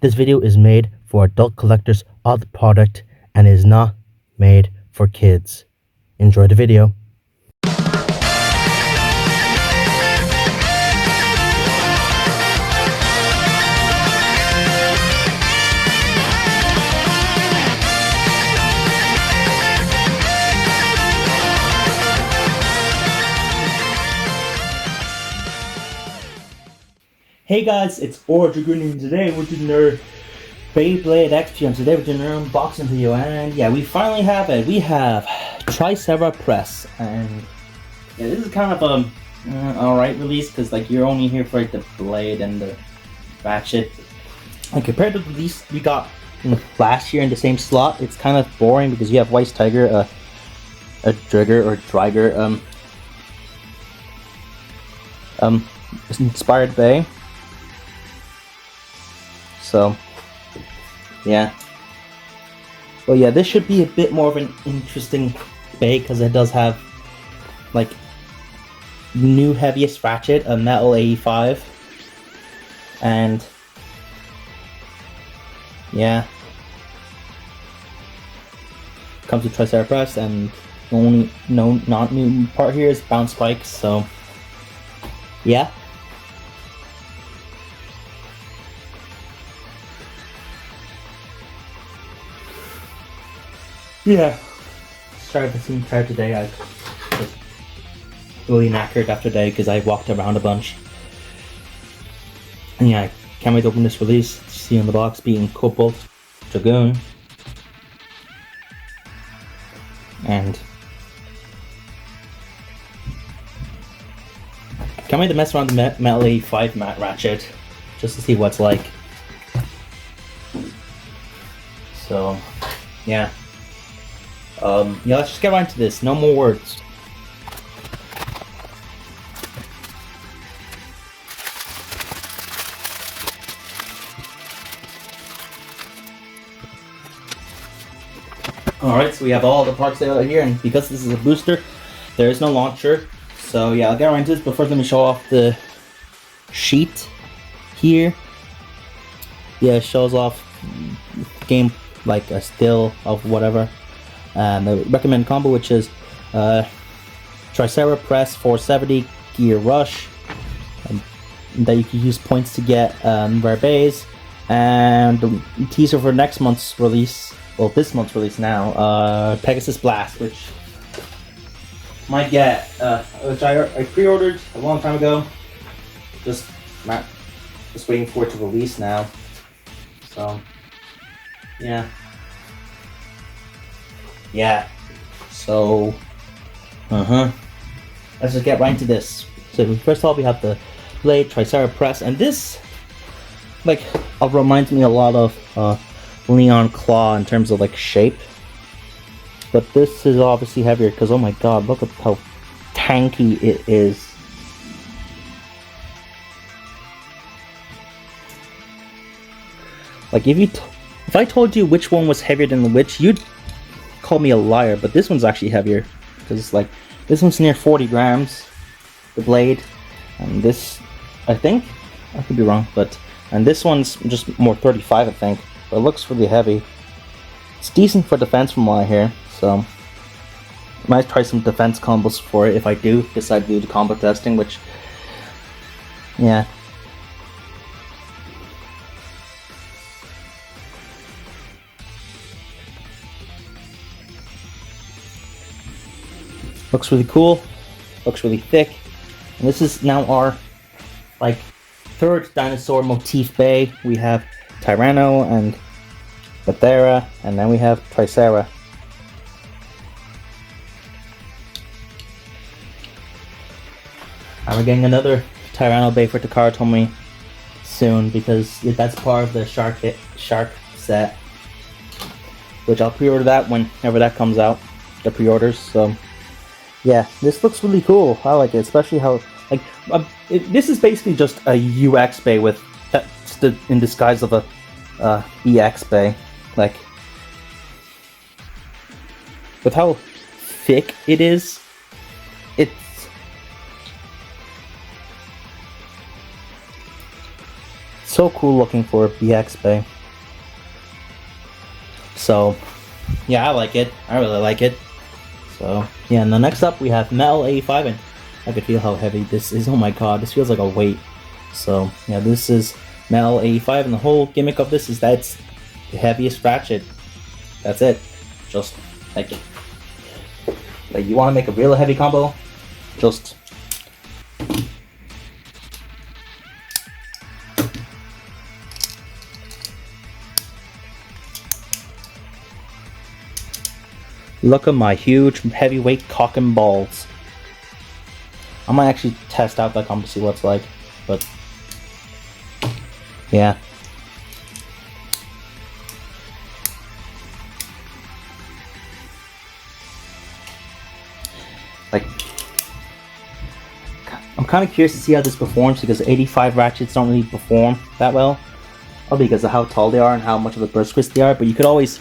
This video is made for adult collectors of the product and is not made for kids. Enjoy the video. Hey guys, it's AuraDragoon, and today we're doing our Beyblade XP, and today we're doing our unboxing video, and yeah, we finally have it. We have TRICERA press, and yeah, this is kind of a alright release, because like you're only here for like the blade and the ratchet. And compared to the release we got last year in the same slot, it's kind of boring because you have White Tiger, a Drigger or Driger, inspired Bay. So, yeah. Well, yeah, this should be a bit more of an interesting bay because it does have, like, new heaviest ratchet, a metal 85. And, yeah. Comes with TRICERA press, and the only not new part here is bounce spikes, so, yeah. Yeah. Sorry if I seem tired today. I was really knackered after today because I walked around a bunch. And yeah, I can't wait to open this release. See on the box being ADZX and can't wait to mess around the metal 85 matte ratchet just to see what it's like. So, yeah. Yeah, let's just get right into this. No more words. Alright, so we have all the parts out here, and because this is a booster, there is no launcher. So yeah, I'll get right into this, but first let me show off the sheet here. Yeah, it shows off game, like a still of whatever. The recommended combo, which is TRICERA press 470 gear rush, that you can use points to get rare bays, and the teaser for next month's release, well this month's release now, Pegasus Blast, which might get, which I pre-ordered a long time ago, just waiting for it to release now, so yeah. Yeah, so, let's just get right into this. So first of all, we have the blade, TRICERA press, and this, like, reminds me a lot of Leon Claw in terms of, like, shape. But this is obviously heavier, because, oh my god, look at how tanky it is. Like, if I told you which one was heavier than which, you'd call me a liar, but this one's actually heavier because like this one's near 40 grams, the blade, and this, I think, I could be wrong, and this one's just more 35, I think, but it looks really heavy. It's decent for defense from what I hear, so I might try some defense combos for it if I do decide to do the combo testing, which, yeah. Looks really cool, looks really thick, and this is now our, like, third dinosaur motif bay. We have Tyranno and Bathera, and then we have TRICERA. And we're getting another Tyranno bay for Takara Tomy soon, because that's part of the shark set, which I'll pre-order that whenever that comes out, the pre-orders, so yeah, this looks really cool. I like it, especially how, like, this is basically just a UX bay with in disguise of a EX bay, like, with how thick it is. It's so cool looking for a BX bay. So yeah, I like it. I really like it. So yeah, and the next up we have Metal 85, and I can feel how heavy this is. Oh my god, this feels like a weight. So yeah, this is Metal 85, and the whole gimmick of this is that it's the heaviest ratchet. That's it. Just like you want to make a real heavy combo, just look at my huge heavyweight cock and balls. I might actually test out that combo, see what it's like, but yeah. Like, I'm kind of curious to see how this performs, because 85 ratchets don't really perform that well. Probably because of how tall they are and how much of a burst twist they are, but you could always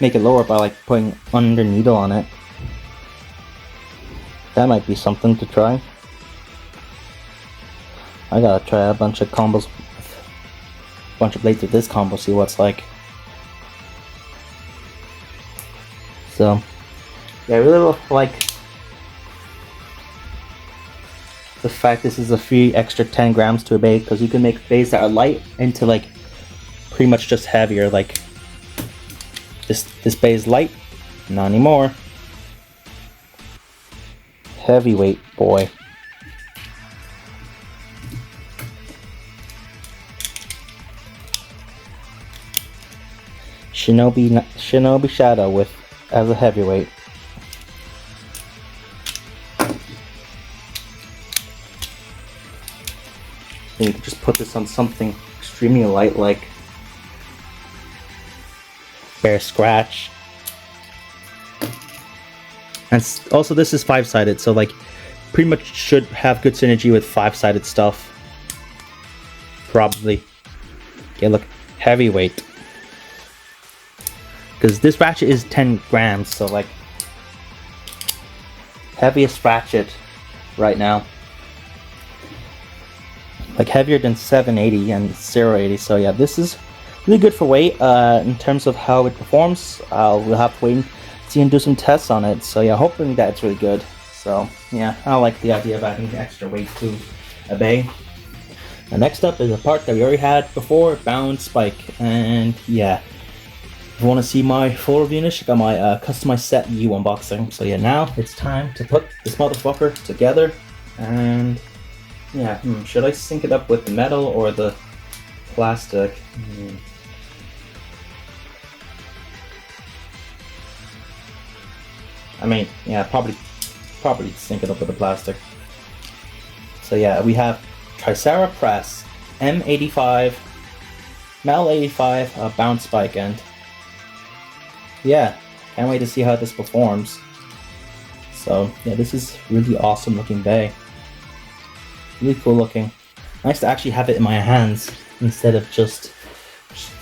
make it lower by like putting under needle on it. That might be something to try. I gotta try a bunch of combos, a bunch of blades with this combo, see what it's like. So yeah, I really like the fact this is a free extra 10 grams to a bay, because you can make bays that are light into like pretty much just heavier. Like this bay is light, not anymore. Heavyweight, boy. Shinobi Shadow with as a heavyweight. And you can just put this on something extremely light like Bear Scratch. And also this is 5-sided, so like pretty much should have good synergy with 5-sided stuff. Probably. Okay, look, heavyweight. Because this ratchet is 10 grams, so like heaviest ratchet right now. Like heavier than 780 and 080, so yeah, this is really good for weight. In terms of how it performs, we'll have to wait and see and do some tests on it. So yeah, hoping that it's really good. So yeah, I like the idea of adding extra weight to a bay. The next up is a part that we already had before, Balance Spike, and yeah, if you want to see my full review on this, check out my customized set U unboxing. So yeah, now it's time to put this motherfucker together, and yeah, should I sync it up with the metal or the plastic? I mean, yeah, probably sync it up with the plastic. So yeah, we have TRICERA press, M85, Metal 85, bounce spike, and yeah, can't wait to see how this performs. So yeah, this is really awesome looking bay. Really cool looking. Nice to actually have it in my hands instead of just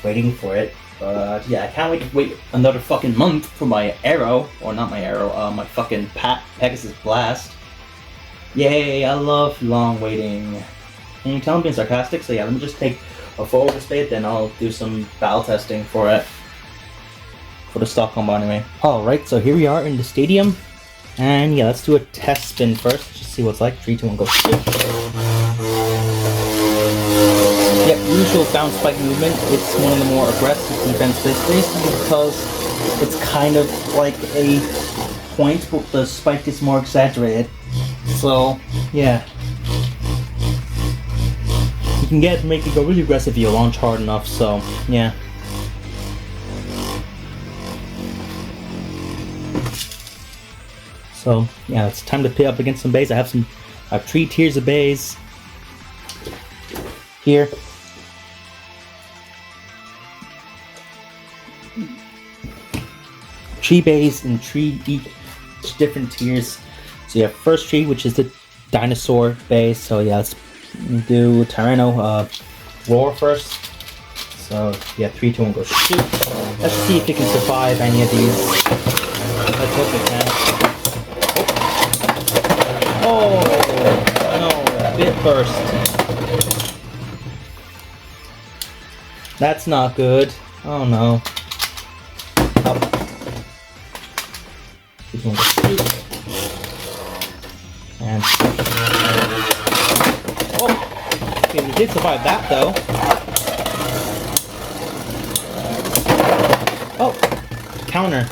waiting for it. But yeah, I can't wait to wait another fucking month for my arrow, or not my arrow, my fucking Pegasus Blast. Yay, I love long waiting. Can you tell I'm being sarcastic? So yeah, let me just take a photo of this bait, then I'll do some battle testing for it. For the stock combo anyway. Alright, so here we are in the stadium. And yeah, let's do a test spin first, just see what it's like. 3, 2, 1, go. Yeah, usual bounce spike movement. It's one of the more aggressive defense basically, because it's kind of like a point, but the spike is more exaggerated. So yeah, you can make it go really aggressive if you launch hard enough. So yeah. So yeah, it's time to pit up against some bays. I have 3 tiers of bays here. Three bays in 3 each different tiers. So you have first tree, which is the dinosaur base. So yeah, let's do Tyranno roar first. So yeah, 3, 2, 1, go shoot. Let's see if it can survive any of these. Let's hope it can. Oh no, bit burst. That's not good. Oh no. And oh, okay, we did survive that though. Oh, counter.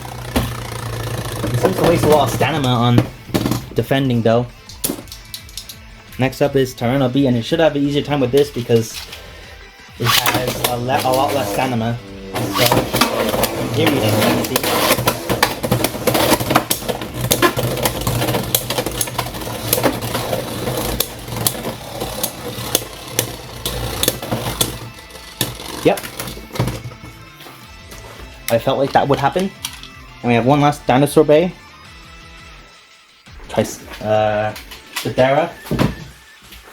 It seems to waste a lot of stamina on defending though. Next up is Tyranno B, and it should have an easier time with this because it has a lot less stamina. So here we can see. Yep. I felt like that would happen. And we have one last dinosaur bay. TRICERA.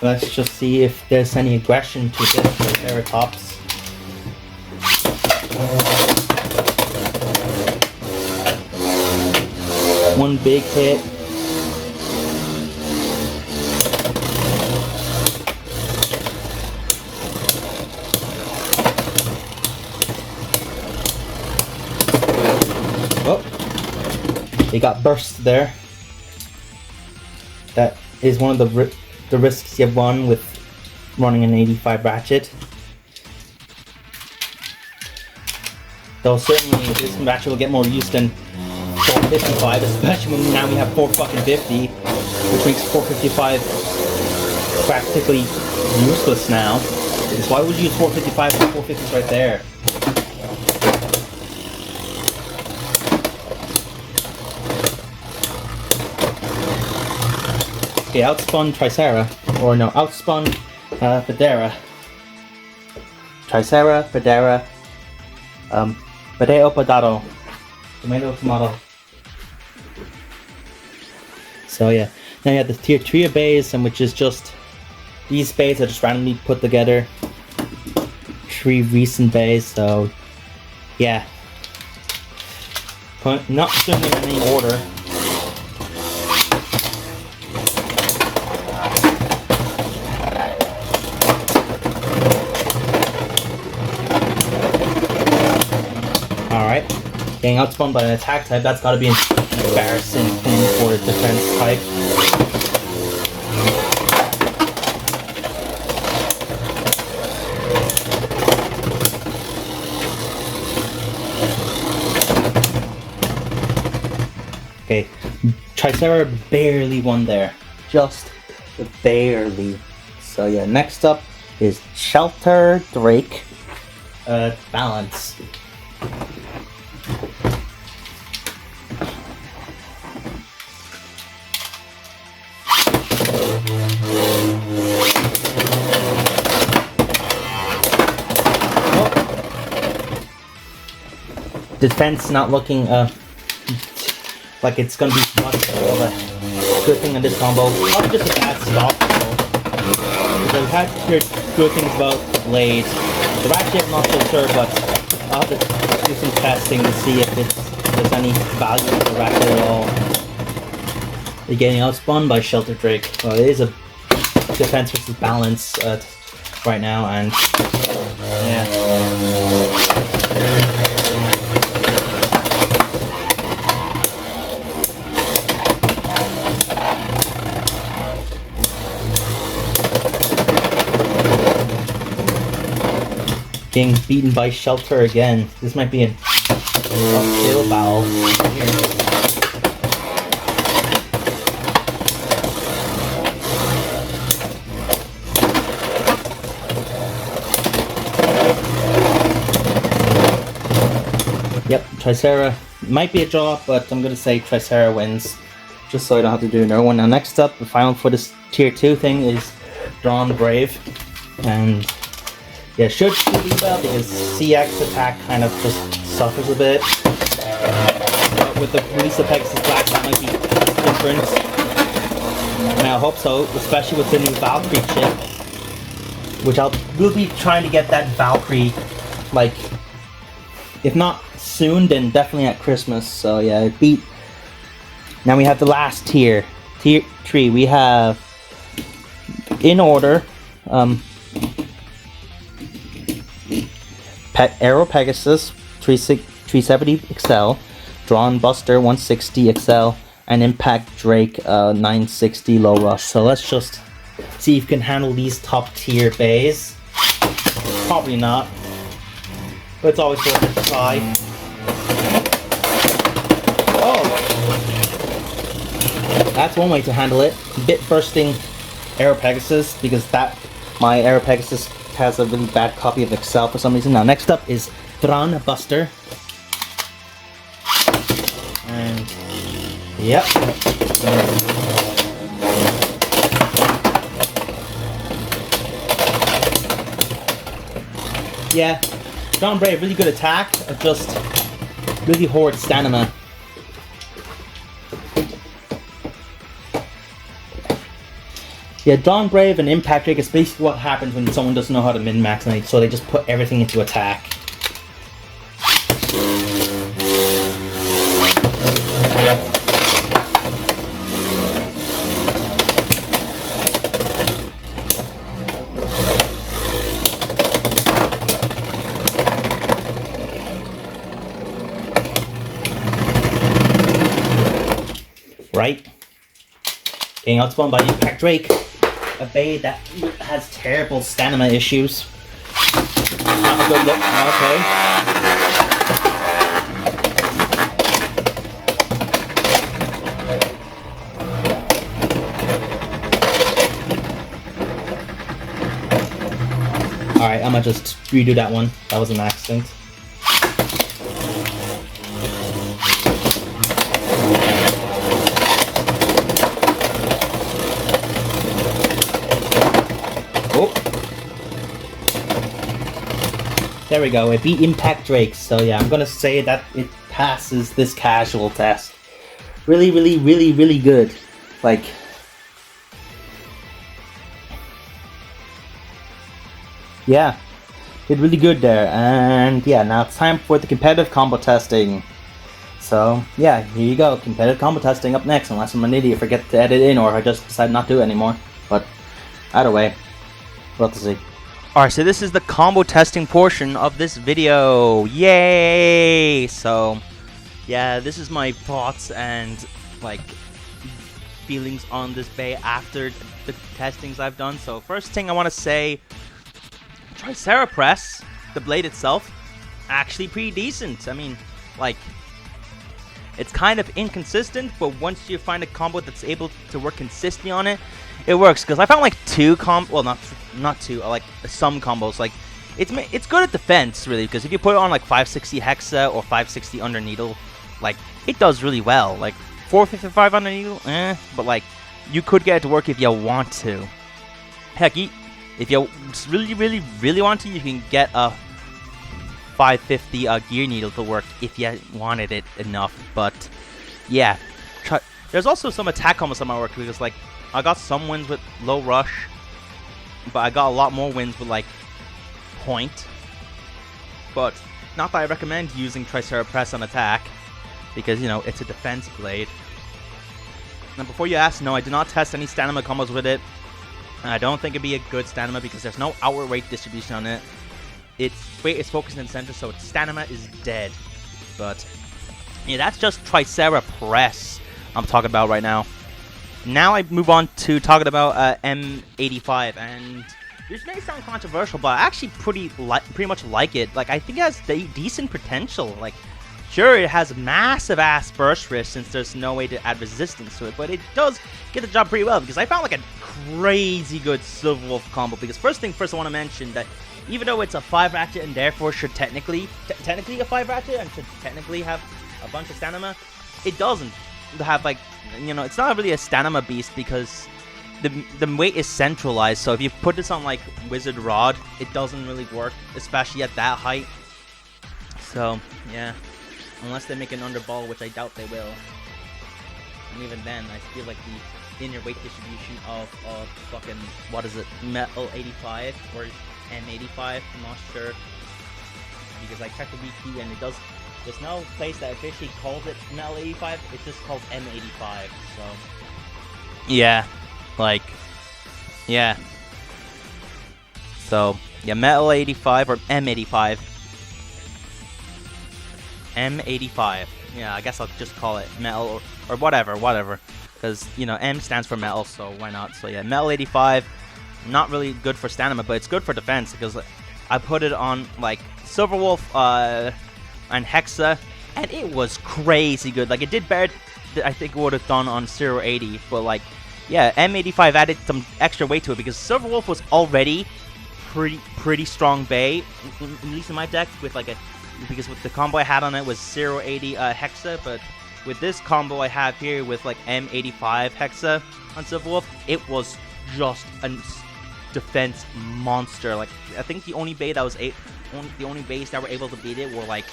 Let's just see if there's any aggression to this Triceratops. One big hit. Oh, they got burst there. That is one of the risks you run with running an 85 ratchet. Though certainly this ratchet will get more use than 455, especially when now we have 450, which makes 455 practically useless now. Because why would you use 455 when 450 is right there? Okay, outspun TRICERA, or no, outspun Federa. TRICERA, Federa, Potato, Tomato. So yeah, now you have the tier 3 bays, and which is just, these bays are just randomly put together. 3 recent bays, so yeah. Not doing them in any order. Alright, getting outspun by an attack type, that's gotta be an embarrassing thing for a defense type. Okay, TRICERA barely won there. Just barely. So yeah, next up is Shelter Drake Balance. Defense not looking like it's gonna be much of a good thing on this combo. Probably just a bad stop though. Because I've had heard good things about Blade. The ratchet I'm not so sure, but I'll have to do some testing to see if there's any value to the ratchet at all. They're getting outspun by Shelter Drake. So it is a defense versus balance right now, and yeah. Getting beaten by Shelter again. This might be an uphill battle here. Yep, TRICERA might be a draw, but I'm gonna say TRICERA wins, just so I don't have to do another one. Now next up, the final for this tier 2 thing is Drawn Brave, and yeah, should be well because CX attack kind of just suffers a bit. But with the release of Pegasus Black, that might be different. And I hope so, especially with the new Valkyrie chip, which we'll be trying to get that Valkyrie, like, if not soon, then definitely at Christmas. So yeah, it beat. Now we have the last tier 3. We have, in order, Aero Pegasus 370 XL, Drawn Buster 160 XL, and Impact Drake 960 Low Rush. So let's just see if you can handle these top tier bays. Probably not, but it's always worth a try. Oh, that's one way to handle it. Bit bursting Aero Pegasus, because my Aero Pegasus has a really bad copy of XL for some reason. Now next up is Drawn Buster. And yep. Yeah, Drawn Brave, really good attack, just really hoard stamina. Yeah, Drawn Brave and Impact Drake is basically what happens when someone doesn't know how to min-max, and so they just put everything into attack. Right? Getting outspawned by Impact Drake. A bay that has terrible stamina issues. Not a good look. Okay. Alright, I'm gonna just redo that one. That was an accident. There we go, it beat Impact Drake, so yeah, I'm gonna say that it passes this casual test. Really, really, really, really good. Like, yeah, did really good there. And yeah, now it's time for the competitive combo testing. So yeah, here you go, competitive combo testing up next, unless I'm an idiot, forget to edit in, or I just decide not to do it anymore. But either way, we'll have to see. Alright, so this is the combo testing portion of this video. Yay! So, yeah, this is my thoughts and, like, feelings on this bay after the testings I've done. So, first thing I want to say, TRICERA press, the blade itself, actually pretty decent. I mean, like, it's kind of inconsistent, but once you find a combo that's able to work consistently on it, it works. Because I found like not two, like some combos. Like it's good at defense really, because if you put it on like 560 Hexa or 560 under needle, like it does really well. Like 455 under needle, but like you could get it to work if you want to. Heck, if you really want to, you can get a 550 gear needle to work if you wanted it enough. But yeah, there's also some attack combos that might work, because like I got some wins with low rush, but I got a lot more wins with like point. But not that I recommend using TRICERA press on attack, because you know it's a defense blade. Now before you ask, no, I did not test any stamina combos with it. And I don't think it'd be a good stamina because there's no outward weight distribution on it. Its weight is focused in the center, so its stamina is dead. But yeah, that's just TRICERA press I'm talking about right now. Now I move on to talking about M-85, and this may sound controversial, but I actually pretty much like it. Like, I think it has decent potential. Like, sure, it has massive ass burst risk since there's no way to add resistance to it, but it does get the job pretty well, because I found like a crazy good Silver Wolf combo. Because first thing first, I want to mention that even though it's a 5 ratchet and therefore should technically a 5 ratchet and should technically have a bunch of stamina, it doesn't have, like, you know, it's not really a stamina beast, because the weight is centralized. So if you put this on like Wizard Rod, it doesn't really work, especially at that height. So yeah, unless they make an underball, which I doubt they will. And even then, I feel like the inner weight distribution of fucking, what is it, Metal 85 or M85, I'm not sure, because I checked the wiki and it does. There's no place that officially calls it Metal 85. It's just called M85. So yeah, like, yeah. So yeah, Metal 85 or M85 M-85. Yeah, I guess I'll just call it metal or whatever. Because, you know, M stands for metal, so why not? So yeah, metal 85, not really good for stamina, but it's good for defense because I put it on, like, Silverwolf and Hexa, and it was crazy good. Like, it did better than I think it would have done on 080, but, like, yeah, M85 added some extra weight to it because Silverwolf was already pretty strong Bay, at least in my deck, with like a, because with the combo I had on it was 080 Hexa, but with this combo I have here with like M85 Hexa on Silverwolf, it was just a defense monster. Like, I think the only Bay that was the only bays that were able to beat it were like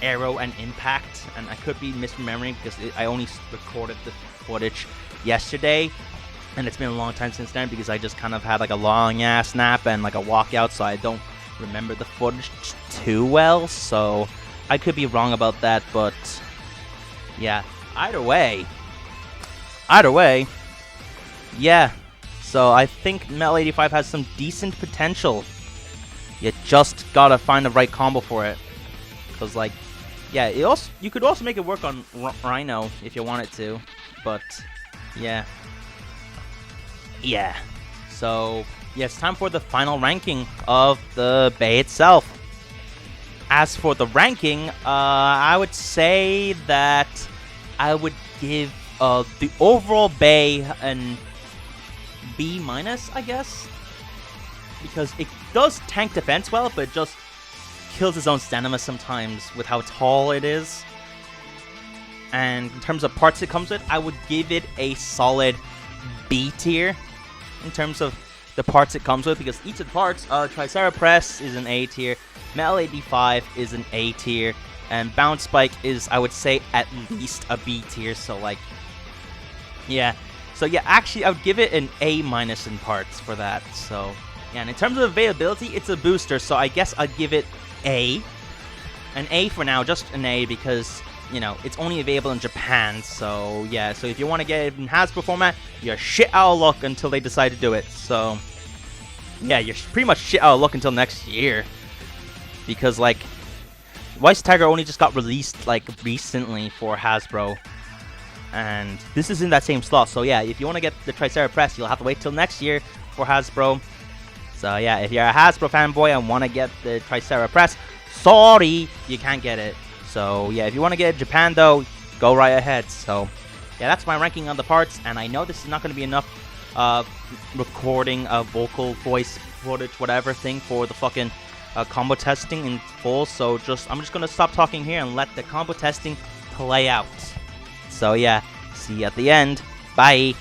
Arrow and Impact, and I could be misremembering because I only recorded the footage yesterday, and it's been a long time since then because I just kind of had like a long ass nap and like a walkout, so I don't remember the footage too well, so I could be wrong about that. But yeah, either way, yeah, so I think Metal 85 has some decent potential. You just gotta find the right combo for it, because like, yeah, you could also make it work on Rhino if you wanted to, but yeah. So, yeah, it's time for the final ranking of the Bay itself. As for the ranking, I would say that I would give the overall Bay an B-, I guess, because it does tank defense well, but it just kills its own stamina sometimes with how tall it is. And in terms of parts it comes with, I would give it a solid B tier in terms of the parts it comes with, because each of the parts, TRICERA Press is an A tier, Metal 85 is an A tier, and Bounce Spike is, I would say, at least a B tier. So like, yeah. So yeah, actually I would give it an A- in parts for that. So yeah, and in terms of availability, it's a booster, so I guess I'd give it A. An A for now, just an A, because, you know, it's only available in Japan, so yeah. So if you want to get it in Hasbro format, you're shit out of luck until they decide to do it. So yeah, you're pretty much shit out of luck until next year, because like, Weiss Tiger only just got released like recently for Hasbro, and this is in that same slot. So yeah, if you want to get the TRICERA Press, you'll have to wait till next year for Hasbro. So yeah, if you're a Hasbro fanboy and want to get the TRICERA Press, sorry, you can't get it. So yeah, if you want to get it in Japan though, go right ahead. So yeah, that's my ranking on the parts, and I know this is not going to be enough recording a vocal voice footage whatever thing for the fucking combo testing in full, so I'm just going to stop talking here and let the combo testing play out. So yeah, see you at the end. Bye.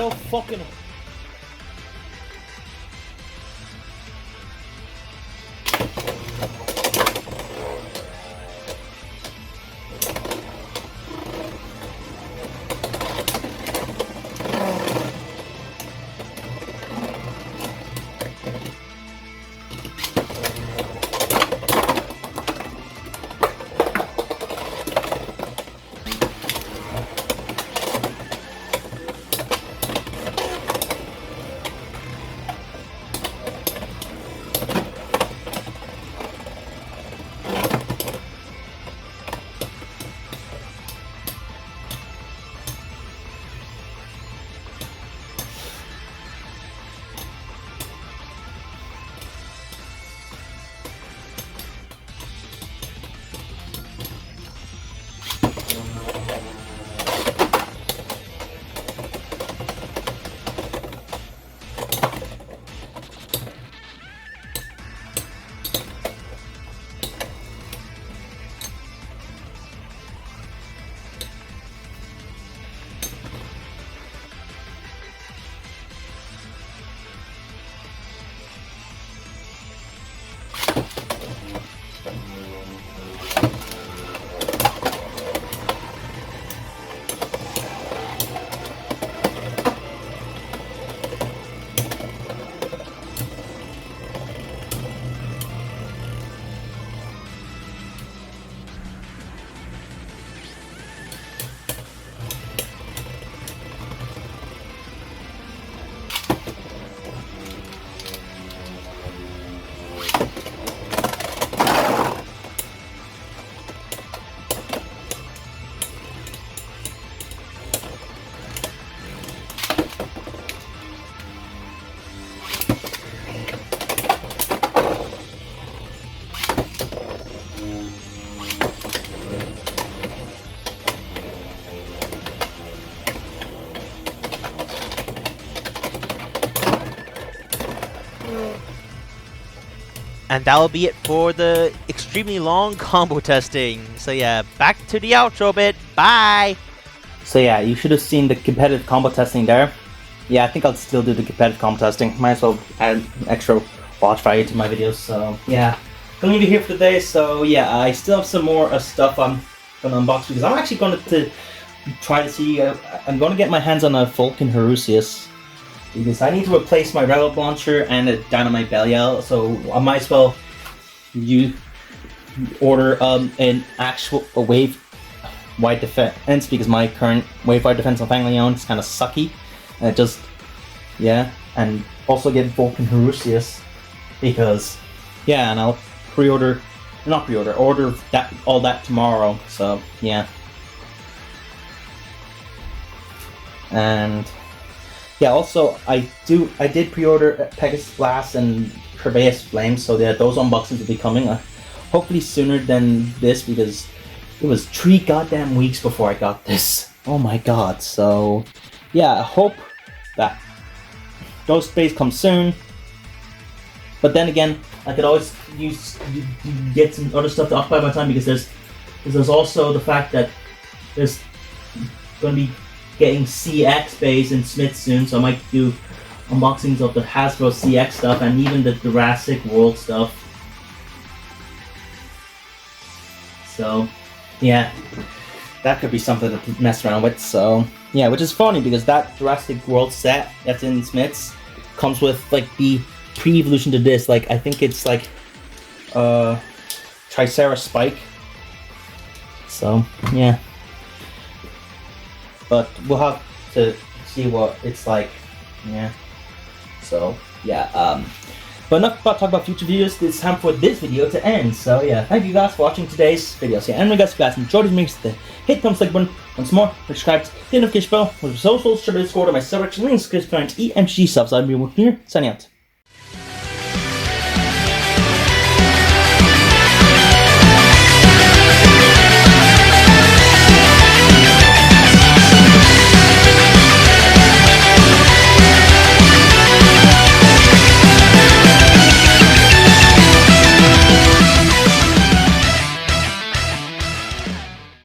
So fucking. And that'll be it for the extremely long combo testing. So yeah, back to the outro bit. Bye! So yeah, you should have seen the competitive combo testing there. Yeah, I think I'll still do the competitive combo testing. Might as well add extra watch value to my videos. So yeah, gonna leave it here for today. So yeah, I still have some more stuff I'm gonna unbox because I'm actually going to try to see. I'm gonna get my hands on a Vulcan Herusius because I need to replace my Rebel launcher and a Dynamite Belial. So I might as well order an actual wave wide defense because my current wave wide defense on Fang Leon is kind of sucky. And it just, yeah, and also get Vulcan Herusius because, yeah, and I'll order that all that tomorrow. So yeah, and yeah, also I did pre-order Pegasus Blast and Herbaeus Flame, so yeah, those unboxings will be coming hopefully sooner than this because it was 3 goddamn weeks before I got this. Oh my god. So yeah, I hope that those days come soon. But then again, I could always get some other stuff to occupy my time because there's also the fact that there's going to be getting CX bays in Smith soon, so I might do unboxings of the Hasbro CX stuff and even the Jurassic World stuff. So yeah, that could be something to mess around with. So yeah, which is funny because that Jurassic World set that's in Smith's comes with like the pre-evolution to this. Like I think it's like TRICERA Spike. So yeah, but we'll have to see what it's like. Yeah. So yeah. But enough about talk about future videos. It's time for this video to end. So yeah, thank you guys for watching today's video. So yeah, and guys, if you guys enjoyed this, make sure to hit the thumbs like button. Once more, subscribe, hit the notification bell, with socials, share the Discord, or my subreddit links, description, EMGG subs. I'll be here, signing out.